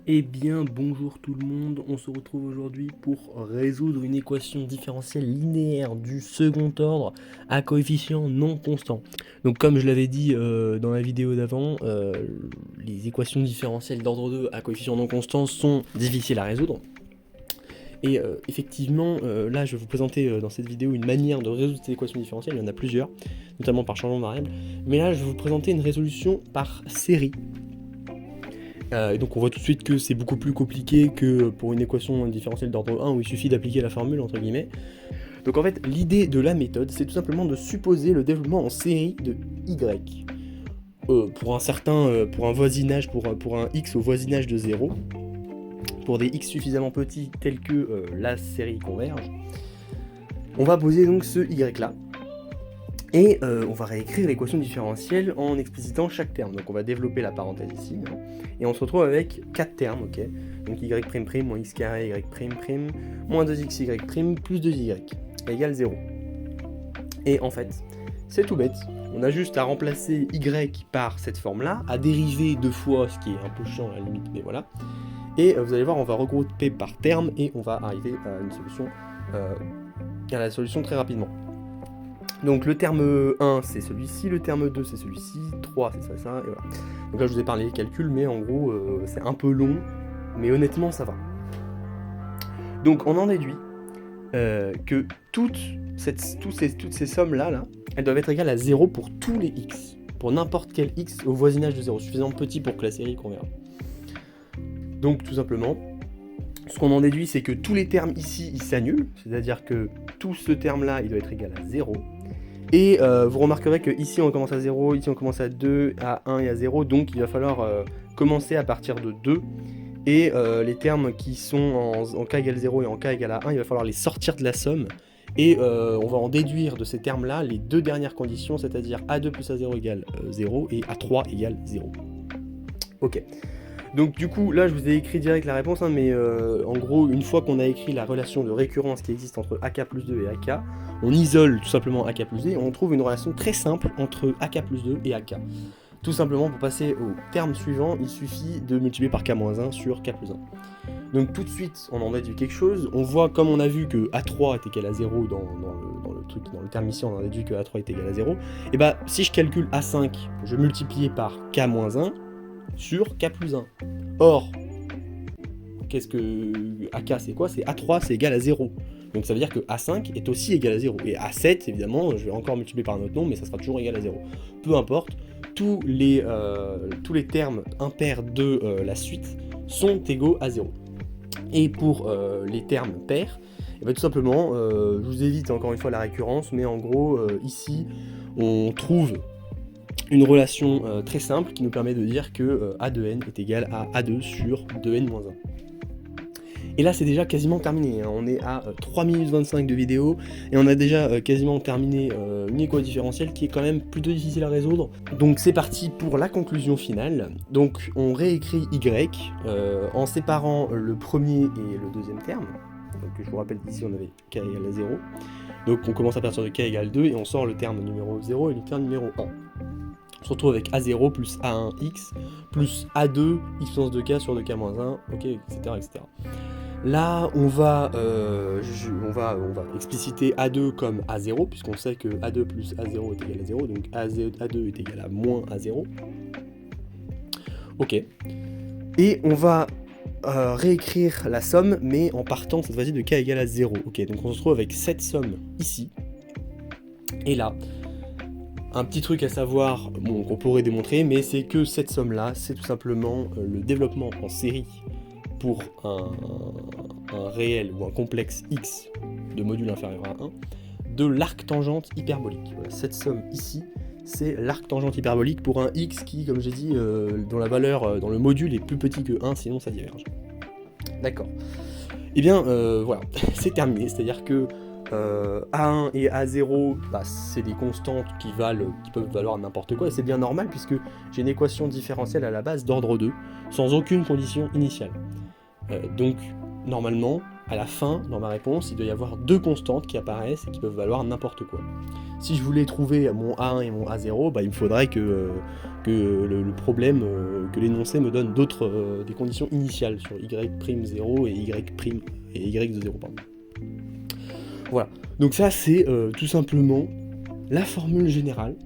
Eh bien, bonjour tout le monde, on se retrouve aujourd'hui pour résoudre une équation différentielle linéaire du second ordre à coefficient non constant. Donc comme je l'avais dit dans la vidéo d'avant, les équations différentielles d'ordre 2 à coefficient non constant sont difficiles à résoudre. Et effectivement, là je vais vous présenter dans cette vidéo une manière de résoudre ces équations différentielles, il y en a plusieurs, notamment par changement de variable. Mais là je vais vous présenter une résolution par série. Et donc on voit tout de suite que c'est beaucoup plus compliqué que pour une équation différentielle d'ordre 1 où il suffit d'appliquer la formule entre guillemets. Donc en fait l'idée de la méthode c'est tout simplement de supposer le développement en série de y pour un voisinage, pour un x au voisinage de 0, pour des x suffisamment petits tels que la série converge. On va poser donc ce y là. Et on va réécrire l'équation différentielle en explicitant chaque terme. Donc on va développer la parenthèse ici, hein, et on se retrouve avec 4 termes, ok. Donc y' moins x carré y', moins 2xy' plus 2y égale 0. Et en fait, c'est tout bête. On a juste à remplacer y par cette forme-là, à dériver deux fois, ce qui est un peu chiant à la limite, mais voilà. Et vous allez voir, on va regrouper par terme et on va arriver à une solution, à la solution très rapidement. Donc le terme 1 c'est celui-ci, le terme 2 c'est celui-ci, 3 c'est ça, et voilà. Donc là je vous ai parlé des calculs, mais en gros c'est un peu long, mais honnêtement ça va. Donc on en déduit que toutes ces sommes-là, elles doivent être égales à 0 pour tous les x, pour n'importe quel x au voisinage de 0, suffisamment petit pour que la série converge. Donc tout simplement, ce qu'on en déduit c'est que tous les termes ici ils s'annulent, c'est-à-dire que tout ce terme-là il doit être égal à 0. Et vous remarquerez que ici on commence à 0, ici on commence à 2, à 1 et à 0, donc il va falloir commencer à partir de 2. Et les termes qui sont en k égale 0 et en k égale à 1, il va falloir les sortir de la somme. Et on va en déduire de ces termes-là les deux dernières conditions, c'est-à-dire a2 plus a0 égale 0 et a3 égale 0. Ok. Donc du coup, là je vous ai écrit direct la réponse, hein, mais en gros, une fois qu'on a écrit la relation de récurrence qui existe entre ak plus 2 et ak, on isole tout simplement ak plus 2 et on trouve une relation très simple entre ak plus 2 et ak. Tout simplement, pour passer au terme suivant, il suffit de multiplier par k-1 sur k plus 1. Donc tout de suite, on en déduit quelque chose. On voit, comme on a vu que a3 est égal à 0 dans le terme ici, on en déduit que a3 est égal à 0. Et bah, si je calcule a5, je multiplie par k-1 sur k plus 1. Or, qu'est-ce que AK c'est quoi? C'est A3 c'est égal à 0. Donc ça veut dire que A5 est aussi égal à 0. Et A7, évidemment, je vais encore multiplier par un autre nom, mais ça sera toujours égal à 0. Peu importe, tous les termes impairs de la suite sont égaux à 0. Et pour les termes pairs, et bien tout simplement, je vous évite encore une fois la récurrence, mais en gros, ici, on trouve une relation très simple qui nous permet de dire que A de n est égal à A2 sur 2n-1. Et là c'est déjà quasiment terminé, hein. On est à 3 minutes 25 de vidéo et on a déjà quasiment terminé une équation différentielle qui est quand même plutôt difficile à résoudre. Donc c'est parti pour la conclusion finale. Donc on réécrit y en séparant le premier et le deuxième terme. Donc je vous rappelle qu'ici on avait k égale à 0. Donc on commence à partir de k égale 2 et on sort le terme numéro 0 et le terme numéro 1. On se retrouve avec A0 plus A1x plus A2 x puissance de k sur 2k-1, ok, etc. Là, on va expliciter A2 comme A0, puisqu'on sait que A2 plus A0 est égal à 0, donc A2 est égal à moins A0. Ok. Et on va réécrire la somme, mais en partant cette fois-ci de k égale à 0. Ok, donc on se retrouve avec cette somme ici. Et là, un petit truc à savoir, bon, qu'on pourrait démontrer, mais c'est que cette somme-là, c'est tout simplement le développement en série pour un réel ou un complexe x de module inférieur à 1 de l'arc tangente hyperbolique. Voilà, cette somme ici, c'est l'arc tangente hyperbolique pour un x qui, comme j'ai dit, dont la valeur dans le module est plus petit que 1, sinon ça diverge. D'accord. Et bien, voilà, c'est terminé, c'est-à-dire que A1 et A0, bah, c'est des constantes qui peuvent valoir n'importe quoi, et c'est bien normal puisque j'ai une équation différentielle à la base d'ordre 2, sans aucune condition initiale. Donc, normalement, à la fin, dans ma réponse, il doit y avoir 2 constantes qui apparaissent et qui peuvent valoir n'importe quoi. Si je voulais trouver mon A1 et mon A0, il me faudrait que le problème, que l'énoncé me donne des conditions initiales sur y'0 et y de 0. Pardon. Voilà, donc ça c'est tout simplement la formule générale.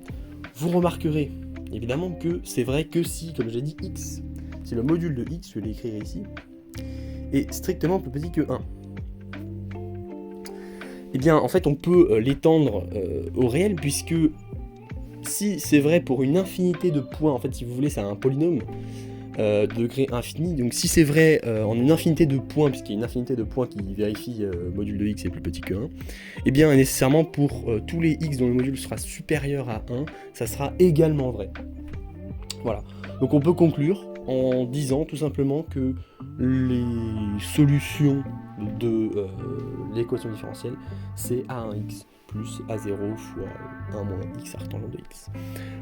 Vous remarquerez évidemment que c'est vrai que si, comme j'ai dit, x, si le module de x, je vais l'écrire ici, est strictement plus petit que 1, eh bien en fait on peut l'étendre au réel, puisque si c'est vrai pour une infinité de points, en fait si vous voulez c'est un polynôme de degré infini, donc si c'est vrai en une infinité de points, puisqu'il y a une infinité de points qui vérifie module de x est plus petit que 1, et bien nécessairement pour tous les x dont le module sera supérieur à 1, ça sera également vrai. Voilà, donc on peut conclure en disant tout simplement que les solutions de l'équation différentielle, c'est a1x plus a0 fois 1 moins x arctangente de x.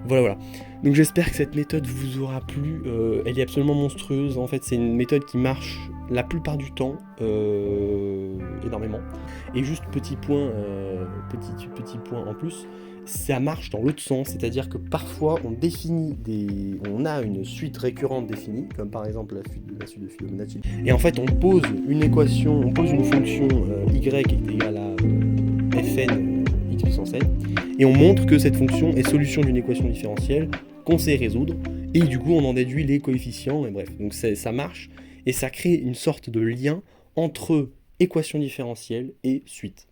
Voilà. Donc j'espère que cette méthode vous aura plu. Elle est absolument monstrueuse. En fait, c'est une méthode qui marche la plupart du temps énormément. Et juste petit point en plus, ça marche dans l'autre sens, c'est-à-dire que parfois on a une suite récurrente définie, comme par exemple la suite de Fibonacci, et en fait on pose une fonction y est égale à fn x puissance n, et on montre que cette fonction est solution d'une équation différentielle qu'on sait résoudre, et du coup on en déduit les coefficients, et bref, donc ça marche, et ça crée une sorte de lien entre équation différentielle et suite.